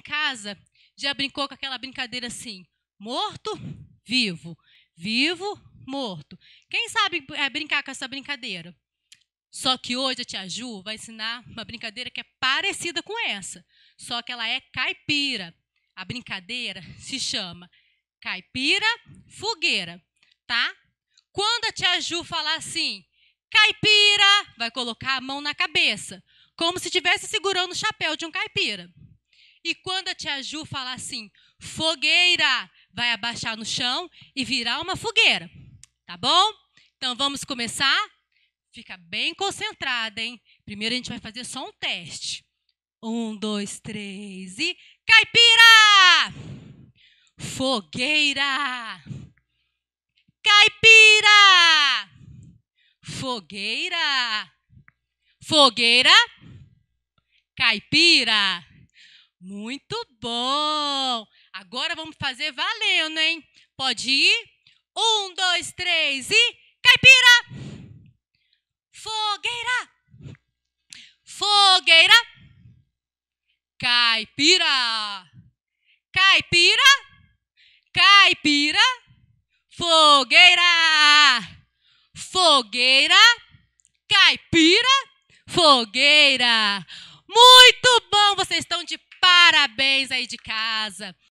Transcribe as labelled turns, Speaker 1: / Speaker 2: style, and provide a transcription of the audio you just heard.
Speaker 1: casa já brincou com aquela brincadeira assim, morto, vivo, vivo, morto. Quem sabe brincar com essa brincadeira? Só que hoje a tia Ju vai ensinar uma brincadeira que é parecida com essa, só que ela é caipira. A brincadeira se chama caipira fogueira, tá? Quando a tia Ju falar assim, caipira, vai colocar a mão na cabeça, como se estivesse segurando o chapéu de um caipira. E quando a tia Ju falar assim, fogueira, vai abaixar no chão e virar uma fogueira, tá bom? Então vamos começar? Fica bem concentrada, hein? Primeiro a gente vai fazer só um teste. 1, 2, 3 e... Caipira! Fogueira! Caipira! Fogueira! Fogueira! Caipira! Muito bom! Agora vamos fazer valendo, hein? Pode ir? 1, 2, 3 e... Caipira! Fogueira! Fogueira! Caipira! Caipira! Caipira! Fogueira! Fogueira! Caipira! Fogueira! Muito bom! Vocês estão de parabéns aí de casa.